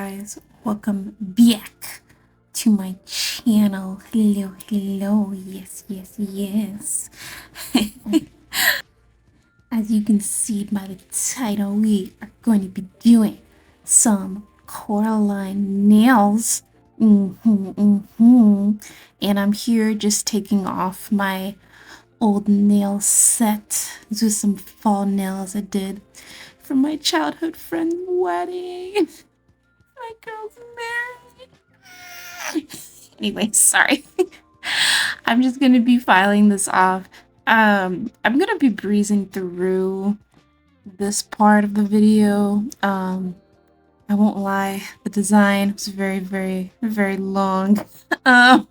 guys, welcome back to my channel. Hello, yes. As you can see by the title, we are going to be doing some Coraline nails. And I'm here just taking off my old nail set. These are some fall nails I did for my childhood friend's wedding. My girl's married. Anyway, sorry. I'm just gonna be filing this off. I'm gonna be breezing through this part of the video. I won't lie, the design was very long. Um,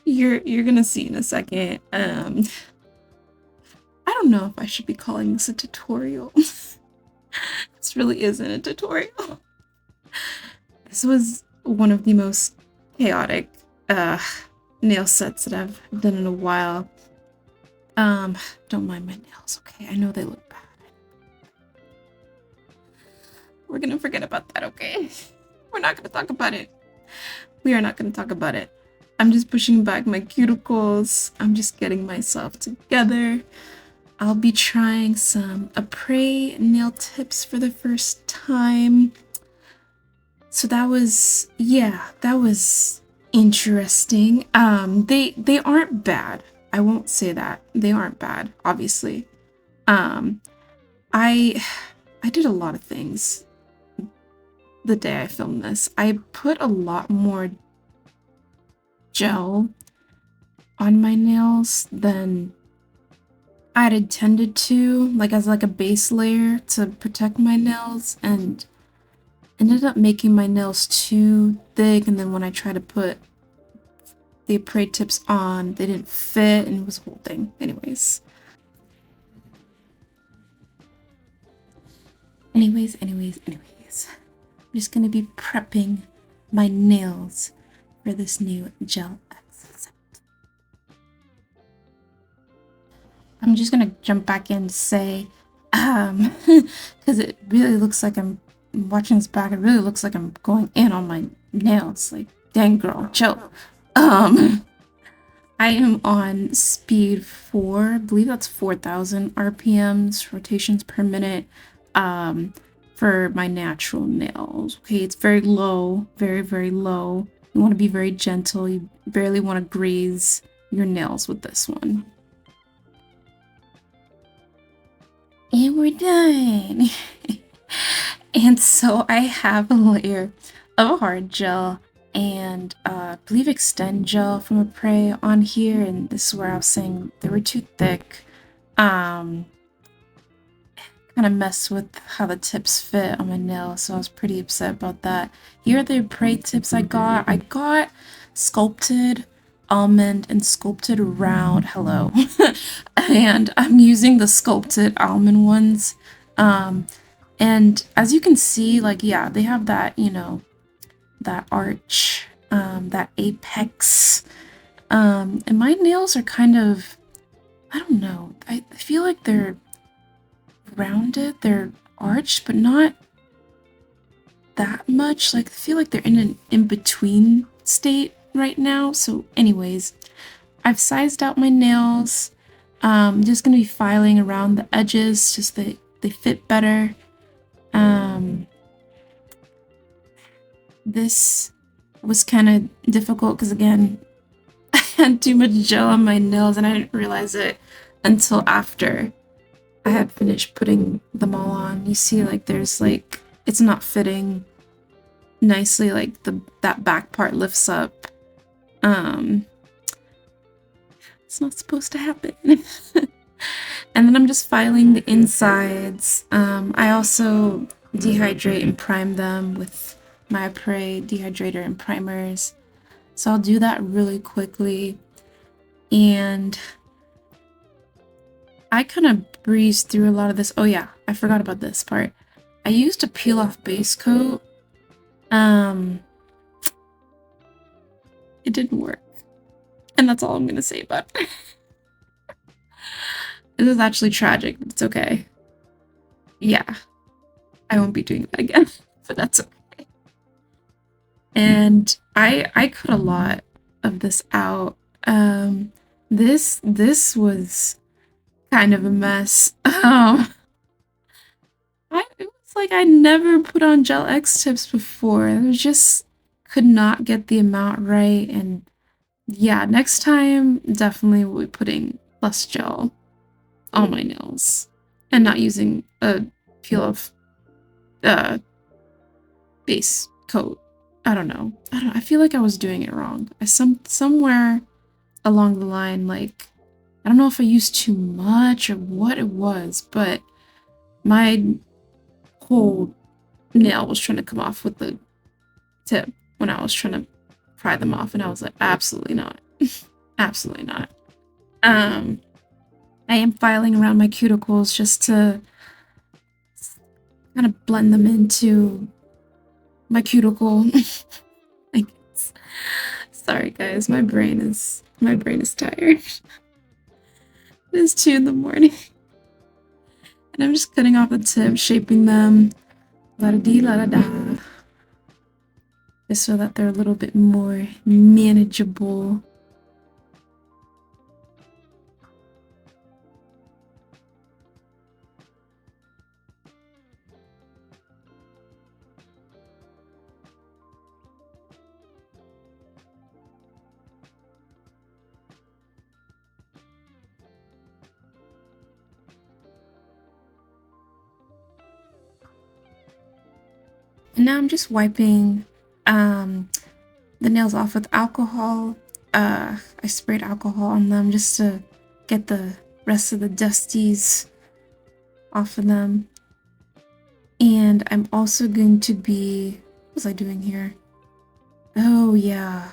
you're gonna see in a second. I don't know if I should be calling this a tutorial. This really isn't a tutorial. This was one of the most chaotic nail sets that I've done in a while. Don't mind my nails, okay? I know they look bad. We're gonna forget about that, okay? We're not gonna talk about it. We are not gonna talk about it. I'm just pushing back my cuticles. I'm just getting myself together. I'll be trying some Apres nail tips for the first time. So that was interesting. They aren't bad. I won't say that. They aren't bad, obviously. I did a lot of things the day I filmed this. I put a lot more gel on my nails than I'd intended to, like as like a base layer to protect my nails, and ended up making my nails too thick, and then when I tried to put the Apres tips on, they didn't fit, and it was a whole thing. Anyways, I'm just gonna be prepping my nails for this new gel set. I'm just gonna jump back in to say, because it really looks like I'm watching this back. It really looks like I'm going in on my nails. Like, dang girl, chill. I am on speed 4. I believe that's 4,000 RPMs, rotations per minute, for my natural nails. Okay, it's very low, very low. You want to be very gentle. You barely want to graze your nails with this one. And we're done. And so I have a layer of hard gel and I believe extend gel from Apres on here, and this is where I was saying they were too thick. Kind of messed with how the tips fit on my nails, so I was pretty upset about that. Here are the Apres tips I got. I got sculpted almond and sculpted round. Hello. And I'm using the sculpted almond ones. And as you can see, like, yeah, they have that, you know, that arch, that apex. And my nails are kind of, I don't know, I feel like they're rounded, they're arched, but not that much. Like, I feel like they're in an in-between state right now. So anyways, I've sized out my nails. I'm just gonna be filing around the edges just that they fit better. This was kind of difficult because, again, I had too much gel on my nails and I didn't realize it until after I had finished putting them all on. You see, like, there's like, it's not fitting nicely, like that back part lifts up. It's not supposed to happen. And then I'm just filing the insides. I also dehydrate and prime them with my Apres dehydrator and primers. So I'll do that really quickly. And I kind of breezed through a lot of this. Oh yeah, I forgot about this part. I used a peel off base coat. It didn't work. And that's all I'm gonna say about it. This is actually tragic, but it's okay. Yeah, I won't be doing that again. but that's okay. And I cut a lot of this out. This was kind of a mess. It was like I never put on gel X tips before. I just could not get the amount right. And yeah, next time definitely will be putting less gel on my nails and not using a peel off base coat. I don't know. I feel like I was doing it wrong. Somewhere along the line, like I don't know if I used too much or what it was, but my whole nail was trying to come off with the tip when I was trying to pry them off, and I was like, absolutely not. Absolutely not. I am filing around my cuticles just to kind of blend them into my cuticle. I guess. Sorry guys, my brain is tired. It is 2 in the morning. And I'm just cutting off the tip, shaping them. La-da-dee, la-da-da. Just so that they're a little bit more manageable. And now I'm just wiping the nails off with alcohol. I sprayed alcohol on them just to get the rest of the dusties off of them. And I'm also going to be... What was I doing here? Oh, yeah.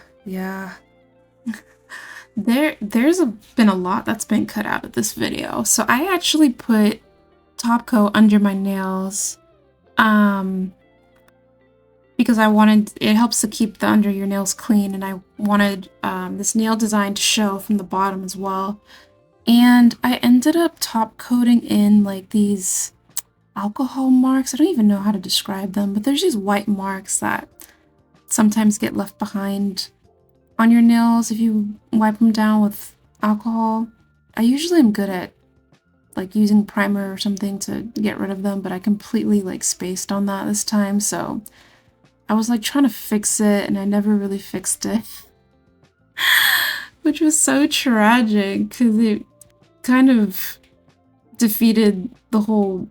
There's been a lot that's been cut out of this video. So I actually put top coat under my nails. Because I wanted, it helps to keep the under your nails clean, and I wanted this nail design to show from the bottom as well. And I ended up top coating in like these alcohol marks. I don't even know how to describe them, but there's these white marks that sometimes get left behind on your nails if you wipe them down with alcohol. I usually am good at like using primer or something to get rid of them, but I completely like spaced on that this time, so I was like trying to fix it and I never really fixed it. Which was so tragic because it kind of defeated the whole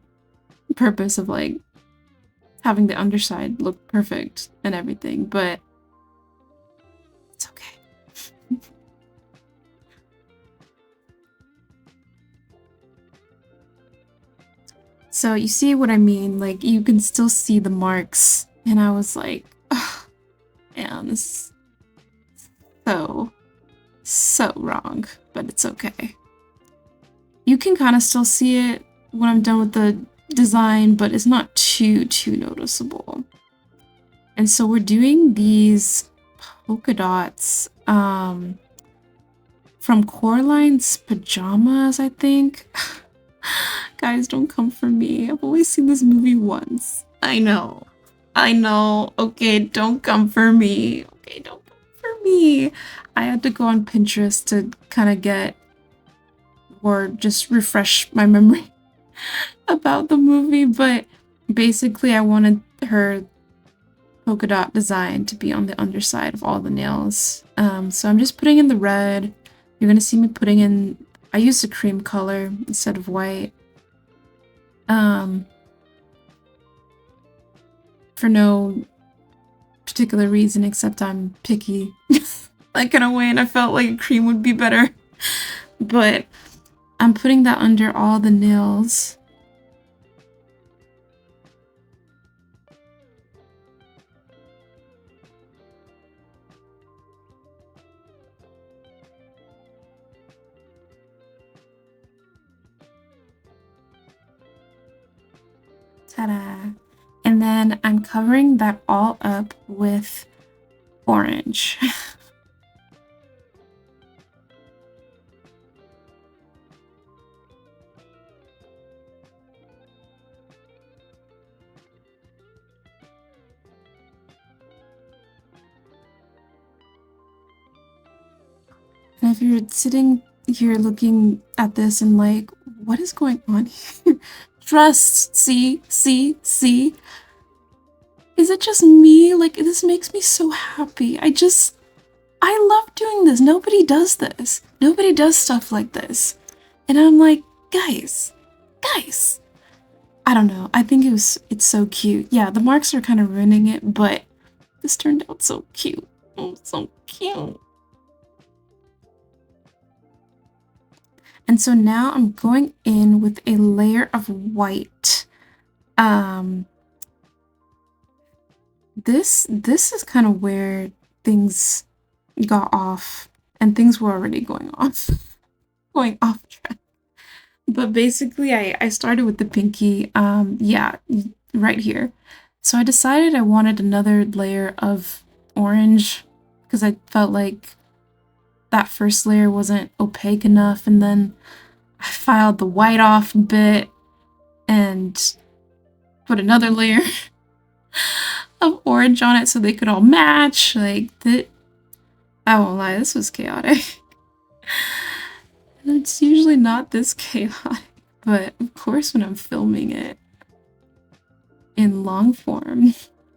purpose of like having the underside look perfect and everything, but it's okay. So you see what I mean? Like you can still see the marks. And I was like, oh, man, this is so wrong, but it's okay. You can kind of still see it when I'm done with the design, but it's not too noticeable. And so we're doing these polka dots from Coraline's pajamas, I think. Guys, don't come for me. I've only seen this movie once. I know. Okay, don't come for me. Okay, don't come for me. I had to go on Pinterest to kind of get, or just refresh my memory about the movie, but basically I wanted her polka dot design to be on the underside of all the nails. So I'm just putting in the red. You're gonna see me putting in, I used a cream color instead of white. For no particular reason except I'm picky. Like in a way, and I felt like a cream would be better. But I'm putting that under all the nails. Ta-da! And then I'm covering that all up with orange. And if you're sitting here looking at this and like, what is going on here? Trust, see, see, see. Is it just me? Like, this makes me so happy. I love doing this. Nobody does this. Nobody does stuff like this. And I'm like, guys, guys. I don't know. I think it's so cute. Yeah, the marks are kind of ruining it, but this turned out so cute. Oh, so cute. And so now I'm going in with a layer of white. This is kind of where things got off, and things were already going off, going off track. But basically, I started with the pinky, yeah, right here. So I decided I wanted another layer of orange because I felt like that first layer wasn't opaque enough, and then I filed the white off a bit and put another layer of orange on it so they could all match. Like, I won't lie, this was chaotic. And it's usually not this chaotic, but of course when I'm filming it in long form,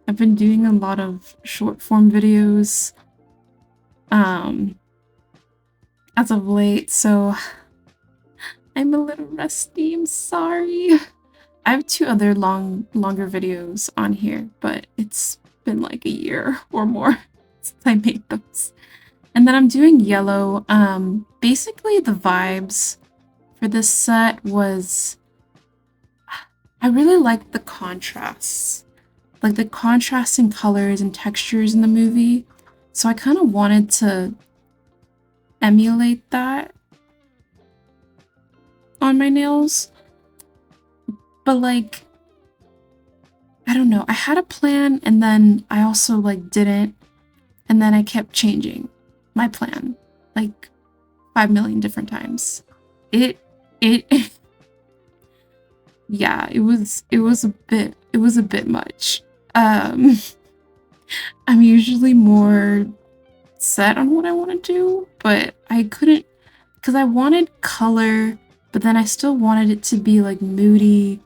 I've been doing a lot of short form videos as of late, so I'm a little rusty, I'm sorry. I have 2 other longer videos on here, but it's been like a year or more since I made those. And then I'm doing yellow. Basically the vibes for this set was, I really liked the contrasts, like the contrasting colors and textures in the movie. So I kind of wanted to emulate that on my nails. But like, I don't know, I had a plan and then I also like didn't, and then I kept changing my plan like 5 million different times. It yeah, it was a bit much. I'm usually more set on what I want to do, but I couldn't, because I wanted color, but then I still wanted it to be like moody.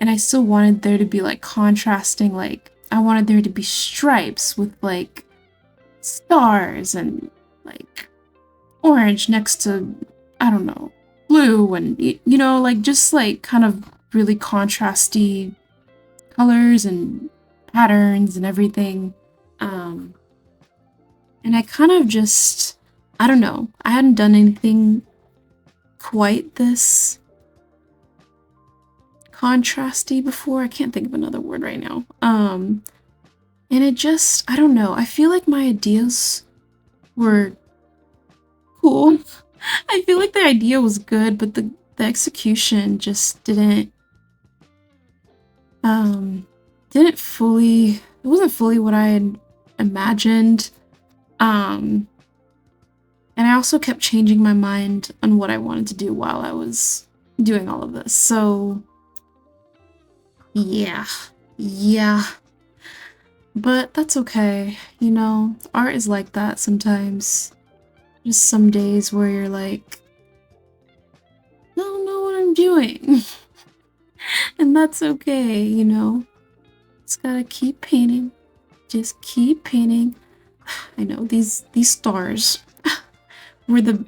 And I still wanted there to be like contrasting, like I wanted there to be stripes with like stars and like orange next to, I don't know, blue, and you know, like just like kind of really contrasty colors and patterns and everything. And I kind of just, I don't know, I hadn't done anything quite this contrasty before. I can't think of another word right now. And it just, I don't know, I feel like my ideas were cool. I feel like the idea was good, but the execution just didn't fully, it wasn't fully what I had imagined. And I also kept changing my mind on what I wanted to do while I was doing all of this. So yeah. But that's okay, you know, art is like that sometimes. Just some days where you're like, I don't know what I'm doing. And that's okay, you know. Just gotta keep painting. Just keep painting. I know, these stars were the,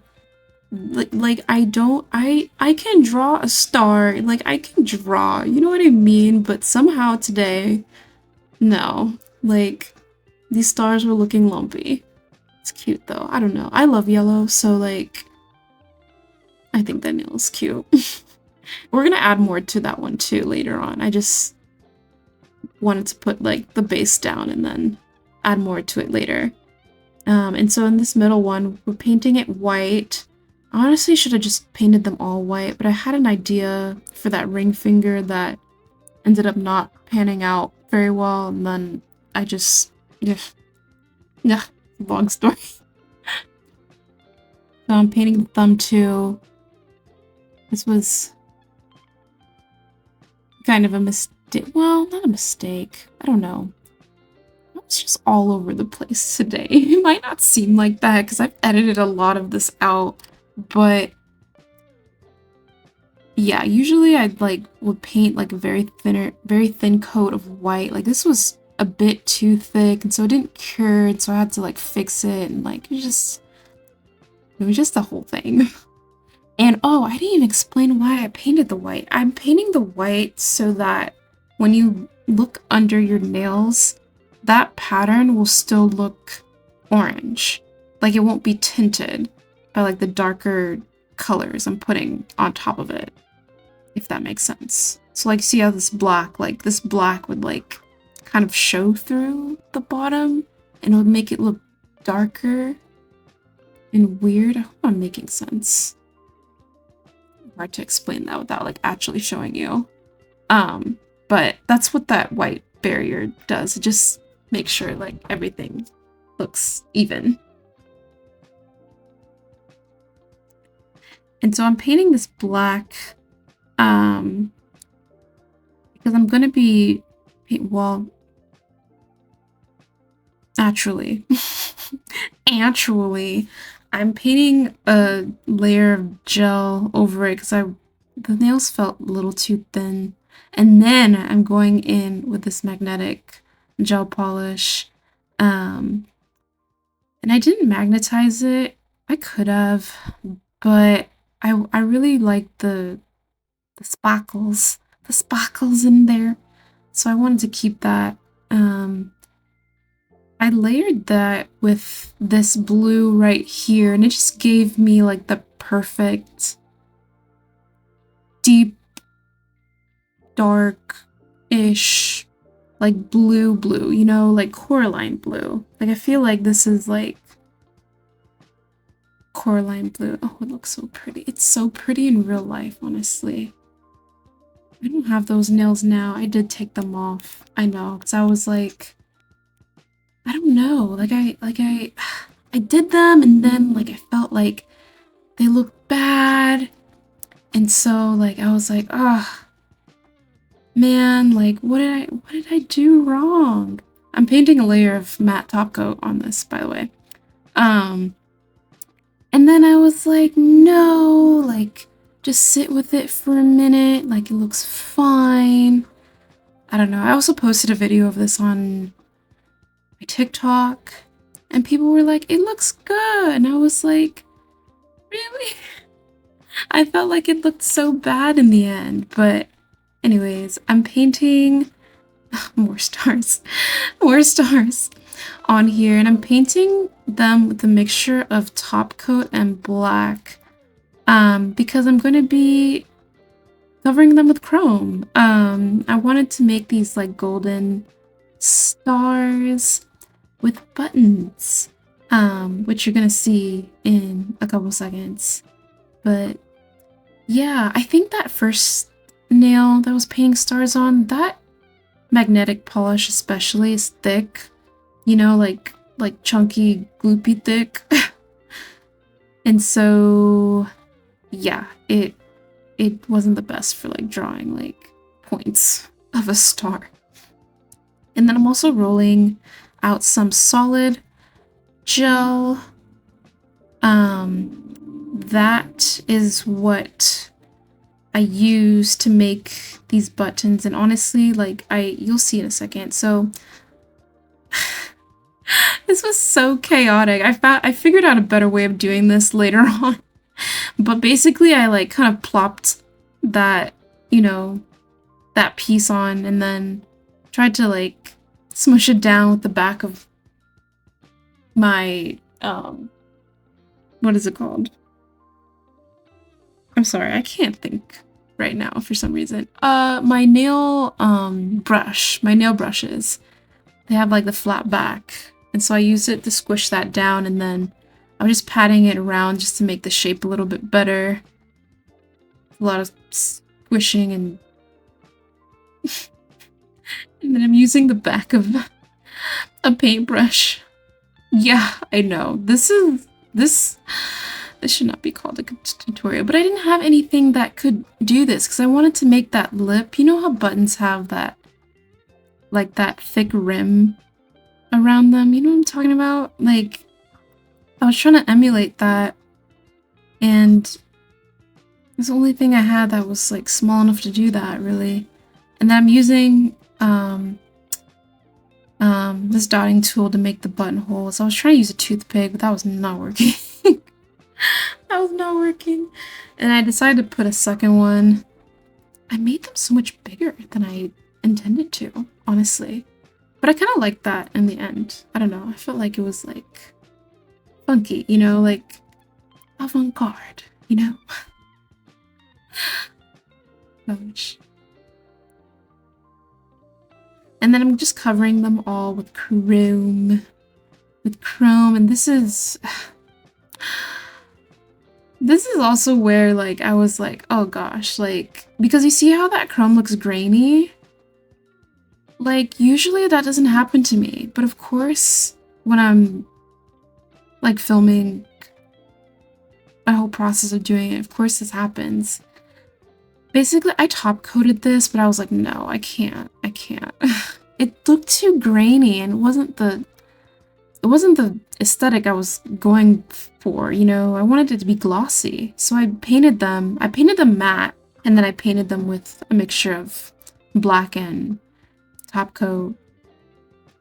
like I can draw a star, like I can draw, you know what I mean? But somehow today, no, like these stars were looking lumpy. It's cute though, I don't know, I love yellow, so like I think that nail is cute. We're gonna add more to that one too later on. I just wanted to put like the base down and then add more to it later. And so in this middle one, we're painting it white. I honestly should have just painted them all white, but I had an idea for that ring finger that ended up not panning out very well, and then I just, yeah, long story. So I'm painting the thumb too. This was kind of a mistake. Well, not a mistake. I don't know. I It's just all over the place today. It might not seem like that because I've edited a lot of this out, but yeah, usually I'd like would paint like a very thin coat of white. Like this was a bit too thick, and so it didn't cure, and so I had to like fix it, and like it was just the whole thing. And oh, I didn't even explain why I painted the white. I'm painting the white so that when you look under your nails, that pattern will still look orange. Like it won't be tinted by like the darker colors I'm putting on top of it, if that makes sense. So like see how this black would like kind of show through the bottom and it would make it look darker and weird. I hope I'm making sense. Hard to explain that without like actually showing you. But that's what that white barrier does. It just makes sure like everything looks even. And so I'm painting this black because I'm gonna be actually I'm painting a layer of gel over it because the nails felt a little too thin. And then I'm going in with this magnetic gel polish. And I didn't magnetize it. I could have, but I really like the sparkles in there. So I wanted to keep that. I layered that with this blue right here, and it just gave me like the perfect deep, dark-ish, like blue, you know, like Coraline blue. Like I feel like this is like Coraline blue. Oh, it looks so pretty. It's so pretty in real life, honestly. I don't have those nails now. I did take them off. I know, because I was like, I don't know, like I did them and then like I felt like they looked bad, and so like I was like, oh man, like what did I do wrong? I'm painting a layer of matte top coat on this, by the way. And then I was like, no, like just sit with it for a minute, like it looks fine. I don't know. I also posted a video of this on my TikTok, and people were like, it looks good, and I was like, really? I felt like it looked so bad in the end. But anyways, I'm painting more stars on here, and I'm painting them with a mixture of top coat and black because I'm going to be covering them with chrome. I wanted to make these like golden stars with buttons, which you're gonna see in a couple seconds. But yeah, I think that first nail that I was painting stars on, that magnetic polish especially is thick, you know, like chunky, gloopy thick. And so yeah, it wasn't the best for like drawing like points of a star. And then I'm also rolling out some solid gel. That is what I use to make these buttons, and honestly, like you'll see in a second. So this was so chaotic. I figured out a better way of doing this later on. But basically I like kind of plopped that, you know, that piece on and then tried to like smush it down with the back of my what is it called? I'm sorry, I can't think right now for some reason. My nail brushes. They have like the flat back, and so I used it to squish that down, and then I'm just patting it around just to make the shape a little bit better. A lot of squishing and and then I'm using the back of a paintbrush. Yeah, I know. This should not be called a tutorial, but I didn't have anything that could do this because I wanted to make that lip. You know how buttons have that, like that thick rim around them. You know what I'm talking about? Like, I was trying to emulate that, and it's the only thing I had that was like small enough to do that, really. And then I'm using this dotting tool to make the buttonholes. I was trying to use a toothpick, but that was not working. That was not working. And I decided to put a second one. I made them so much bigger than I intended to, honestly. But I kind of liked that in the end. I don't know. I felt like it was like funky, you know, like avant-garde, you know? Gosh. And then I'm just covering them all with chrome. And this is also where like I was like, oh gosh, like because you see how that chrome looks grainy? Like usually that doesn't happen to me, but of course when I'm like filming a whole process of doing it, of course this happens. Basically, I top coated this, but I was like, no, I can't. It looked too grainy and it wasn't the aesthetic I was going for, you know. I wanted it to be glossy. So I painted them matte, and then I painted them with a mixture of black and top coat.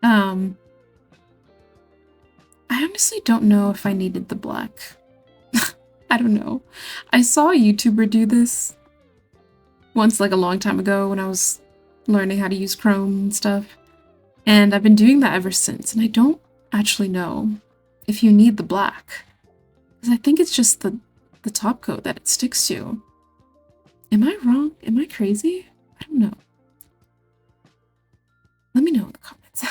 I honestly don't know if I needed the black. I don't know. I saw a YouTuber do this once, like a long time ago when I was learning how to use Chrome and stuff. And I've been doing that ever since, and I don't actually know if you need the black. Because I think it's just the top coat that it sticks to. Am I wrong? Am I crazy? I don't know. Let me know in the comments.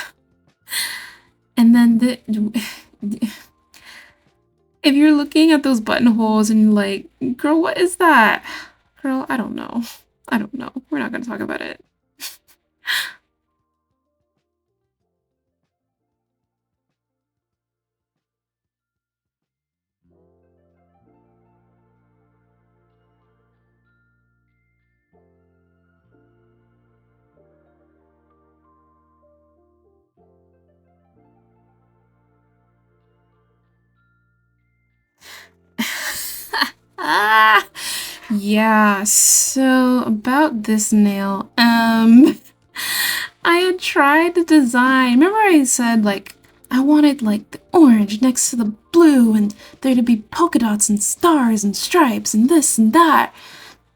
And then if you're looking at those buttonholes and you're like, girl, what is that? Girl, I don't know. We're not going to talk about it. Yeah, so about this nail, I had tried to design, remember I said like I wanted like the orange next to the blue and there to be polka dots and stars and stripes and this and that,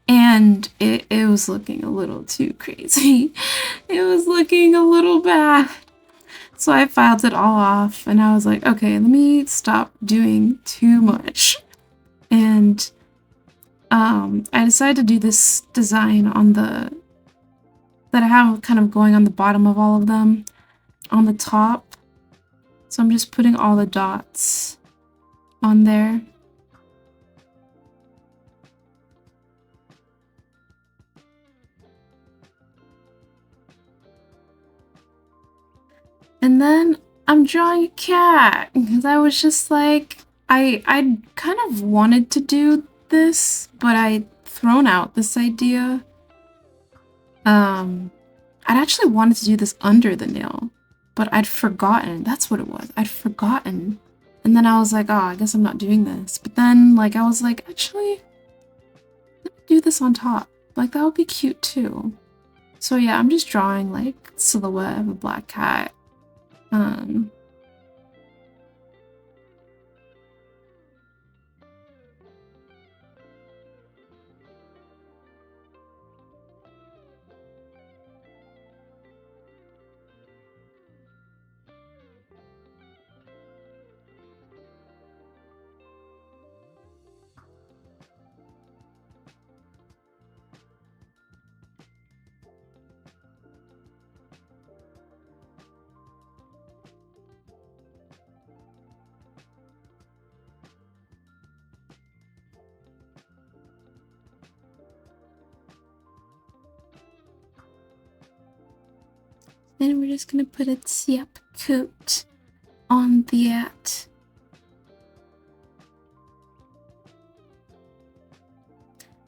and it was looking a little too crazy. It was looking a little bad. So I filed it all off and I was like, okay, let me stop doing too much. And I decided to do this design on that I have kind of going on the bottom of all of them, on the top. So I'm just putting all the dots on there. And then I'm drawing a cat because I was just like, I kind of wanted to do this, but I'd thrown out this idea. I'd actually wanted to do this under the nail, but I'd forgotten. That's what it was. I'd forgotten. And then I was like, oh, I guess I'm not doing this. But then, like, I was like, actually, let me do this on top. Like, that would be cute too. So yeah, I'm just drawing, like, silhouette of a black cat. Then we're just gonna put a tip coat on that.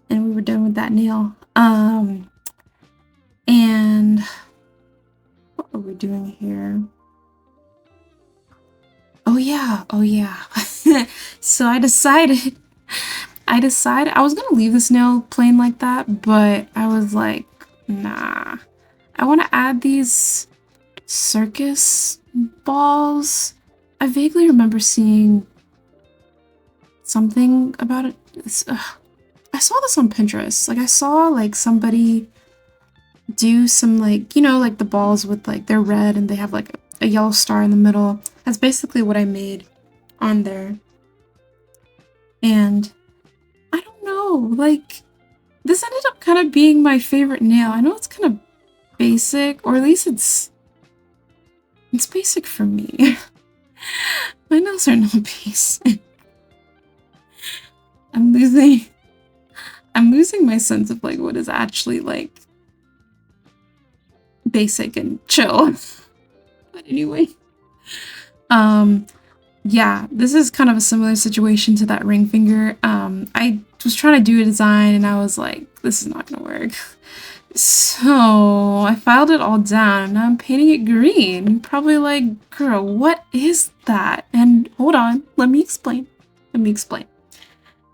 And we were done with that nail. And what are we doing here? yeah, oh yeah. So I decided I was gonna leave this nail plain like that, but I was like, nah. I want to add these circus balls. I vaguely remember seeing something about it. I saw this on Pinterest. Like I saw like somebody do some like, like the balls with like they're red and they have like a yellow star in the middle. That's basically what I made on there. And I don't know, like this ended up kind of being my favorite nail. I know it's kind of basic, or at least it's basic for me. My nails are not basic. I'm losing I'm losing my sense of like what is actually like basic and chill. But anyway, um yeah, this is kind of a similar situation to that ring finger. I was trying to do a design and I was like, this is not gonna work. So I filed it all down and now I'm painting it green. Probably like, girl, what is that? And hold on, let me explain. Let me explain.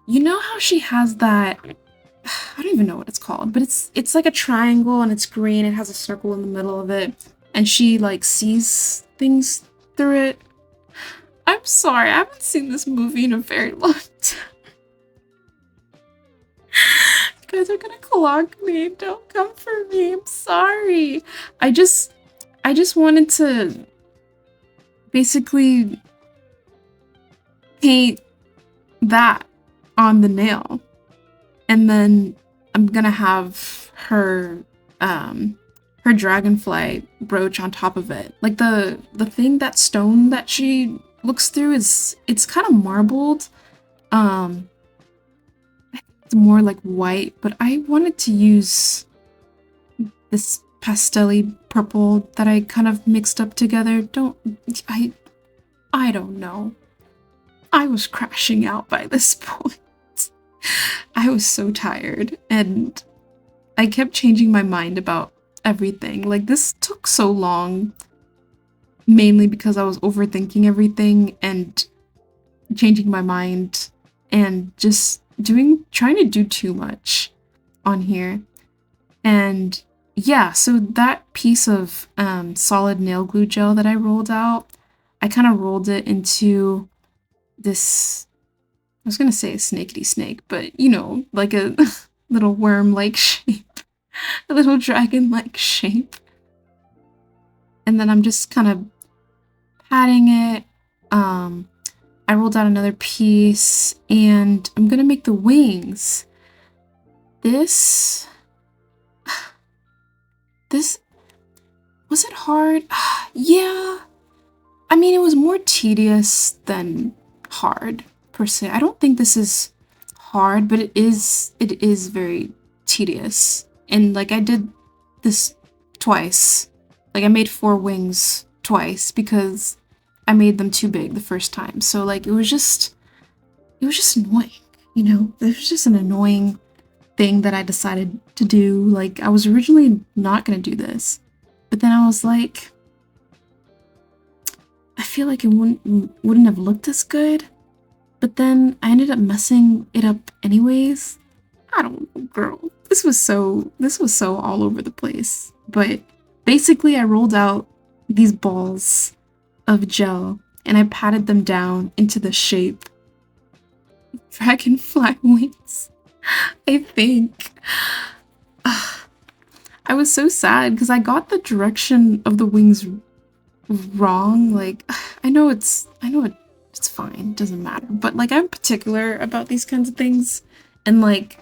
You know how she has that, I don't even know what it's called, but it's like a triangle and it's green, it has a circle in the middle of it, and she like sees things through it. I'm sorry, I haven't seen this movie in a very long time. You guys are gonna clock me. Don't come for me. I'm sorry. I just wanted to basically paint that on the nail. And then I'm gonna have her dragonfly brooch on top of it. Like the thing, that stone that she looks through it's kind of marbled. It's more like white, but I wanted to use this pastel-y purple that I kind of mixed up together. I don't know. I was crashing out by this point. I was so tired and I kept changing my mind about everything. Like this took so long, mainly because I was overthinking everything and changing my mind and just trying to do too much on here. And yeah, so that piece of solid nail glue gel that I rolled out, I kind of rolled it into this, I was gonna say a snakety snake, but like a little worm-like shape, a little dragon-like shape. And then I'm just kind of patting it. I rolled out another piece, and I'm gonna make the wings. This was it hard? Yeah. I mean, it was more tedious than hard per se. I don't think this is hard, but it is very tedious. And like I did this twice. Like I made 4 wings twice because I made them too big the first time. So like it was just annoying, It was just an annoying thing that I decided to do. Like I was originally not going to do this, but then I was like, I feel like it wouldn't have looked as good. But then I ended up messing it up anyways. I don't know, girl. This was so all over the place. But basically I rolled out these balls of gel and I patted them down into the shape of dragonfly wings. I think. I was so sad because I got the direction of the wings wrong. Like I know it's fine, it doesn't matter, but like I'm particular about these kinds of things, and like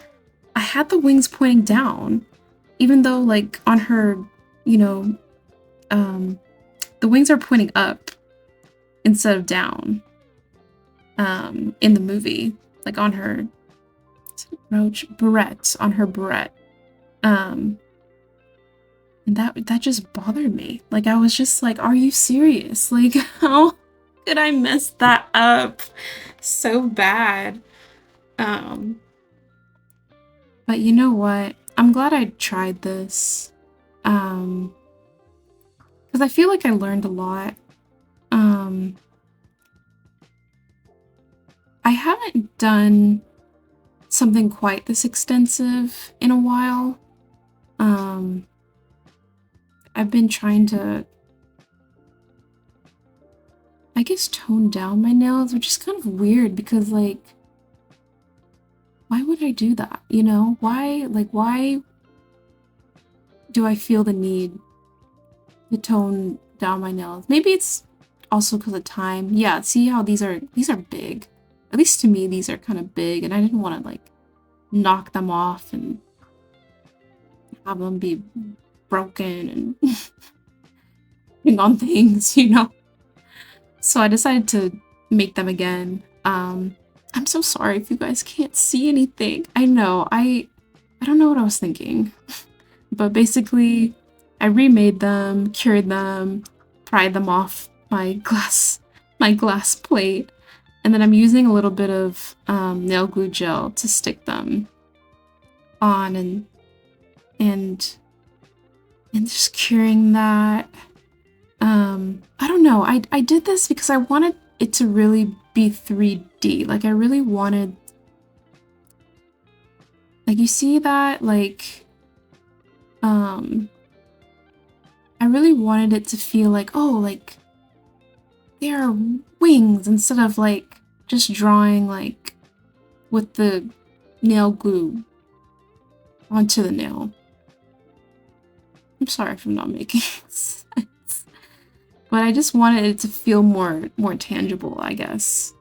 I had the wings pointing down, even though like on her, the wings are pointing up instead of down in the movie, like on her barrette, on her barrette. And that just bothered me. Like I was just like, are you serious? Like how could I mess that up so bad? But you know what? I'm glad I tried this. Because I feel like I learned a lot. haven't done something quite this extensive in a while. I've been trying to, I guess, tone down my nails, which is kind of weird because, like, why would I do that? You know? Why do I feel the need to tone down my nails? Maybe it's also because of time. Yeah, see how these are big. At least to me, these are kind of big, and I didn't want to, like, knock them off and have them be broken and hang on things, you know? So I decided to make them again. I'm so sorry if you guys can't see anything. I know, I don't know what I was thinking. But basically, I remade them, cured them, pried them off my glass plate, and then I'm using a little bit of nail glue gel to stick them on and just curing that. I don't know. I did this because I wanted it to really be 3D. Like, I really wanted, like, you see that, like, I really wanted it to feel like, oh, like, there are wings instead of, like, just drawing, like, with the nail glue onto the nail. I'm sorry if I'm not making sense. But I just wanted it to feel more tangible, I guess.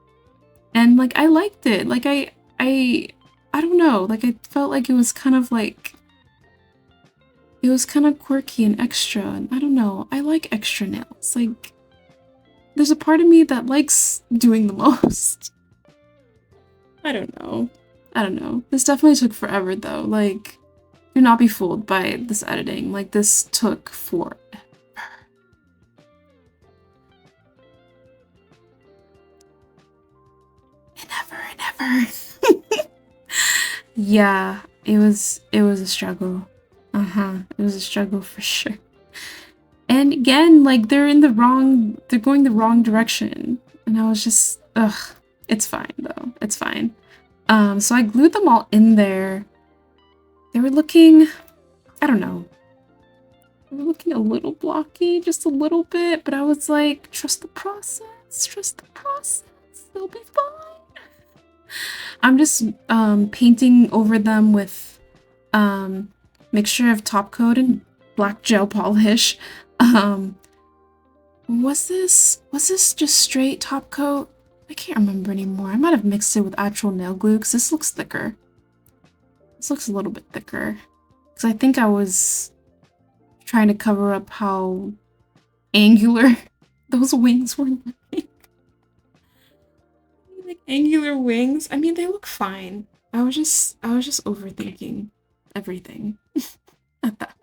And, like, I liked it. Like, I don't know. Like, I felt like it was kind of like, it was kind of quirky and extra, and I don't know. I like extra nails. Like, there's a part of me that likes doing the most. I don't know. I don't know. This definitely took forever, though. Like, do not be fooled by this editing. Like, this took forever. And ever. Yeah, it was a struggle. It was a struggle for sure. And again, like, they're going the wrong direction. And I was just, ugh, it's fine though. It's fine. So I glued them all in there. They were looking, I don't know. They were looking a little blocky, just a little bit, but I was like, trust the process, they'll be fine. I'm just painting over them with mixture of top coat and black gel polish. Was this just straight top coat? I can't remember anymore. I might have mixed it with actual nail glue because this looks thicker. This looks a little bit thicker. Because I think I was trying to cover up how angular those wings were like. Like angular wings. I mean, they look fine. I was just overthinking everything at that.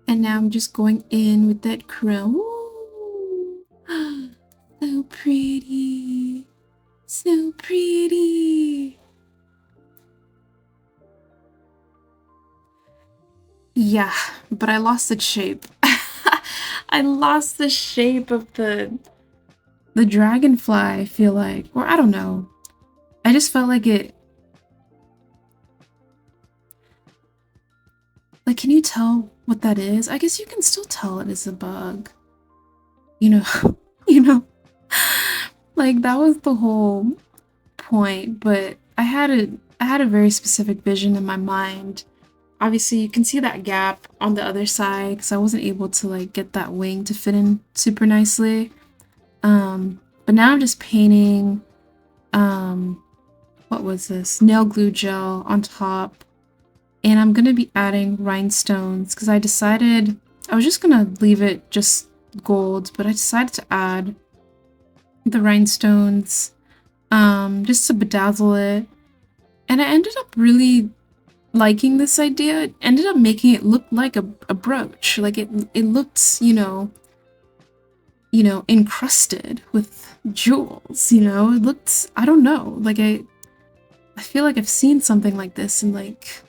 And now I'm just going in with that chrome. Ooh. So pretty. So pretty. Yeah, but I lost its shape. I lost the shape of the dragonfly, I feel like. Or I don't know. I just felt like it. Like, can you tell what that is? I guess you can still tell it is a bug. You know, you know. Like, that was the whole point, but I had a very specific vision in my mind. Obviously, you can see that gap on the other side because I wasn't able to, like, get that wing to fit in super nicely. But now I'm just painting, what was this? Nail glue gel on top. And I'm gonna be adding rhinestones because I decided I was just gonna leave it just gold, but I decided to add the rhinestones just to bedazzle it. And I ended up really liking this idea. It ended up making it look like a brooch. Like it looked, you know, encrusted with jewels, you know? It looked, I don't know, like I feel like I've seen something like this in like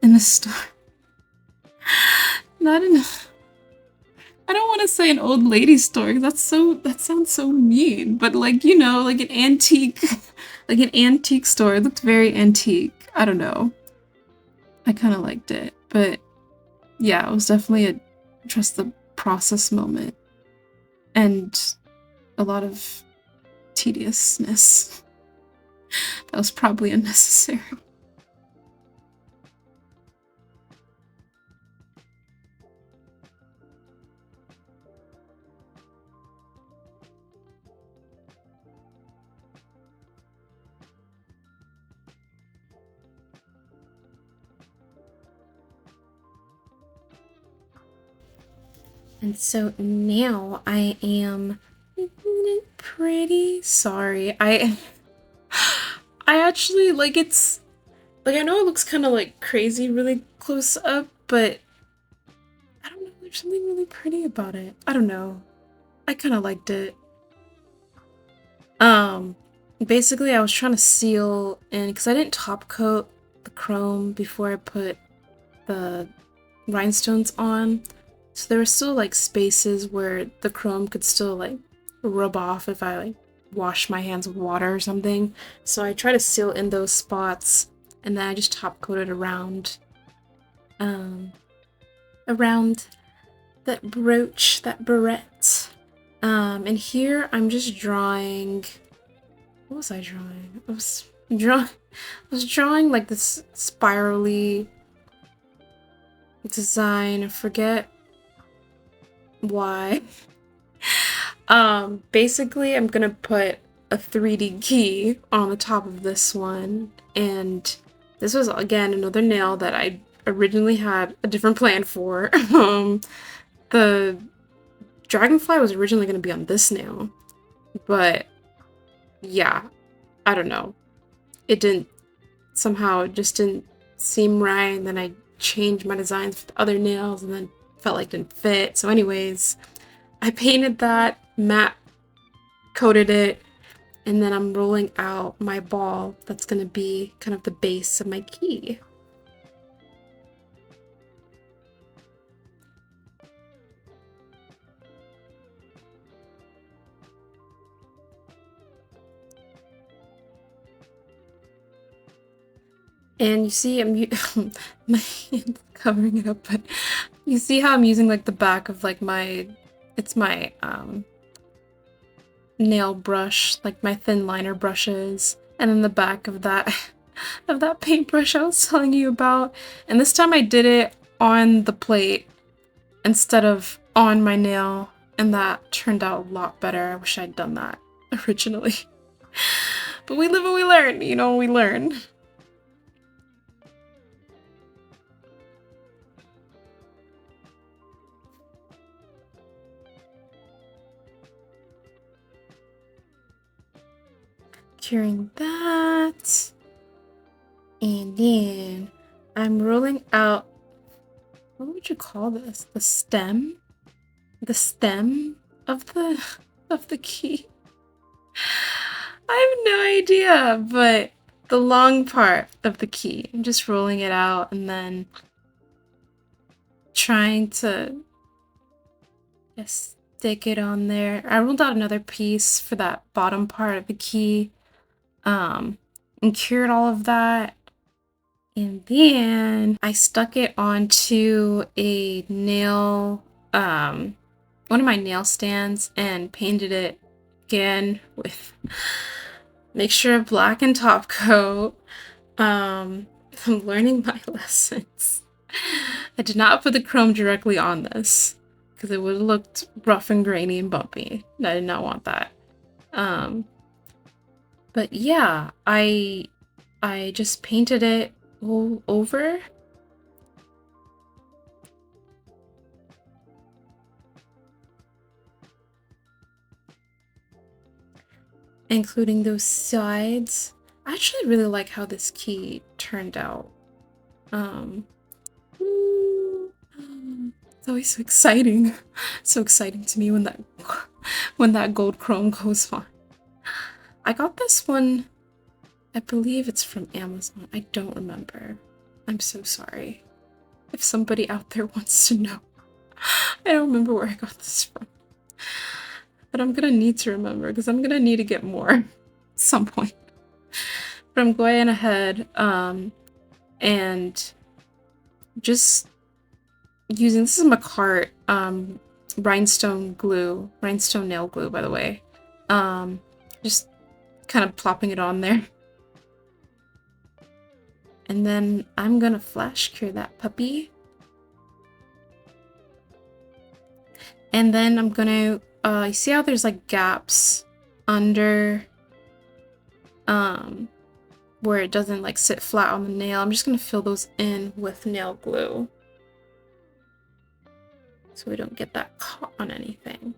in the store. Not in I don't want to say an old lady store 'cause that sounds so mean, but like, you know, like an antique like an antique store. It looked very antique. I don't know. I kind of liked it, but yeah, it was definitely a trust the process moment and a lot of tediousness. That was probably unnecessary. And so now I am pretty sorry. I actually like it's like I know it looks kind of like crazy really close up, but I don't know, there's something really pretty about it. I don't know. I kind of liked it. Um Basically I was trying to seal in because I didn't top coat the chrome before I put the rhinestones on. So there were still like spaces where the chrome could still like rub off if I like wash my hands with water or something. So I try to seal in those spots and then I just top coated around that brooch, that barrette. And here I'm just drawing, what was I drawing? I was drawing like this spirally design. I forget why. Basically I'm gonna put a 3D key on the top of this one, and this was again another nail that I originally had a different plan for. The dragonfly was originally gonna be on this nail, but yeah, I don't know. It didn't somehow it just didn't seem right, and then I changed my designs for the other nails and then felt like it didn't fit. So anyways, I painted that, matte coated it, and then I'm rolling out my ball that's gonna be kind of the base of my key. And you see my hand's covering it up, but you see how I'm using like the back of like my nail brush, like my thin liner brushes, and then the back of that of that paintbrush I was telling you about. And this time I did it on the plate instead of on my nail, and that turned out a lot better. I wish I'd done that originally. But we live and we learn, you know, we learn. Curing that. And then I'm rolling out, what would you call this? The stem? The stem of the key? I have no idea, but the long part of the key. I'm just rolling it out and then trying to just stick it on there. I rolled out another piece for that bottom part of the key, and cured all of that. And then I stuck it onto a nail, one of my nail stands, and painted it again with mixture of black and top coat. I'm learning my lessons. I did not put the chrome directly on this because it would have looked rough and grainy and bumpy. I did not want that. But yeah, I just painted it all over. Including those sides. I actually really like how this key turned out. It's always so exciting. So exciting to me when that gold chrome goes on. I got this one I believe it's from Amazon. I don't remember. I'm so sorry. If somebody out there wants to know. I don't remember where I got this from. But I'm gonna need to remember because I'm gonna need to get more at some point. But I'm going ahead and just using, this is Macart rhinestone nail glue, by the way. Just kind of plopping it on there. And then I'm gonna flash cure that puppy. And then I'm gonna, you see how there's like gaps under, where it doesn't like sit flat on the nail? I'm just gonna fill those in with nail glue, so we don't get that caught on anything.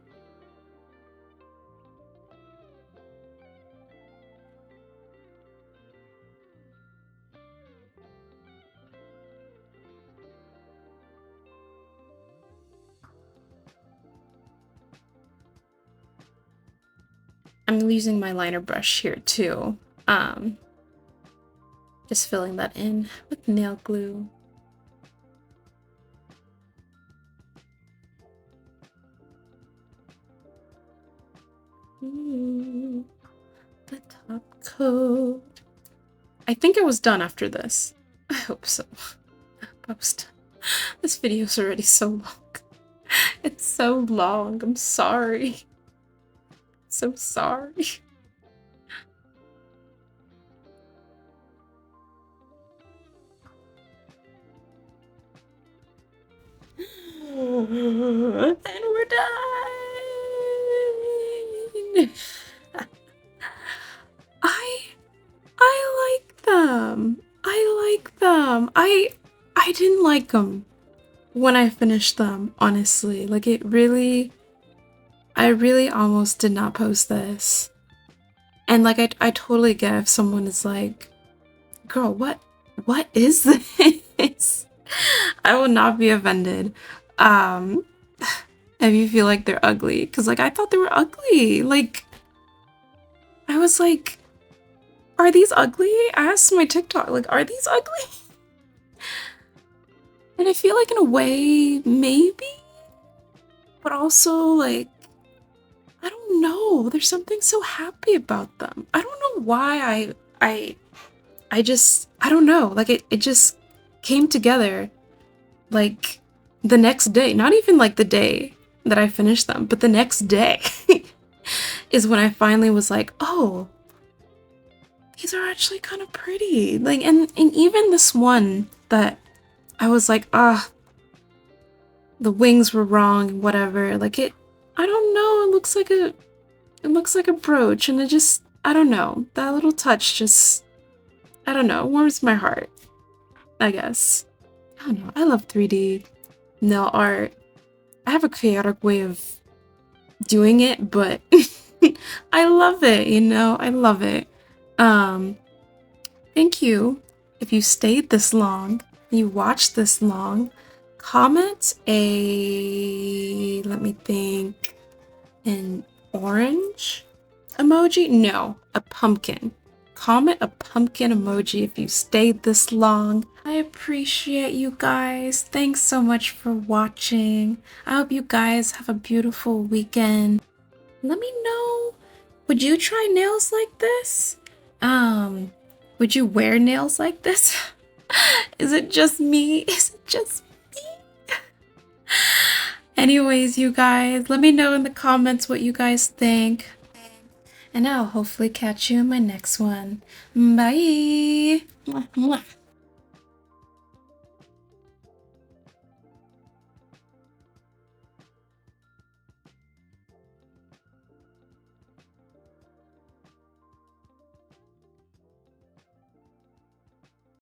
I'm using my liner brush here too. Just filling that in with nail glue. Ooh, the top coat. I think I was done after this. I hope so. I was done. This video's already so long. It's so long. I'm sorry. So sorry. And we're done. I like them. I like them. I didn't like them when I finished them, honestly. Like I really almost did not post this. And like I totally get if someone is like, girl, what is this? I will not be offended. If you feel like they're ugly, because like I thought they were ugly. Like I was like, are these ugly? I asked my TikTok, like, are these ugly? And I feel like in a way, maybe, but also like, I don't know. There's something so happy about them. I don't know why I just, I don't know. Like it just came together like the next day, not even like the day that I finished them, but the next day is when I finally was like, oh, these are actually kind of pretty. Like, and even this one that I was like, the wings were wrong, whatever. Like I don't know. It looks like a brooch, and it just, I don't know. That little touch just, I don't know, warms my heart, I guess. I don't know. I love 3D nail art. I have a chaotic way of doing it, but I love it, you know? I love it. Thank you if you stayed this long, you watched this long. Comment a, let me think, an orange emoji? No, a pumpkin. Comment a pumpkin emoji if you stayed this long. I appreciate you guys. Thanks so much for watching. I hope you guys have a beautiful weekend. Let me know, would you try nails like this? Would you wear nails like this? Is it just me? Is it just me? Anyways, you guys, let me know in the comments what you guys think. And I'll hopefully catch you in my next one. Bye!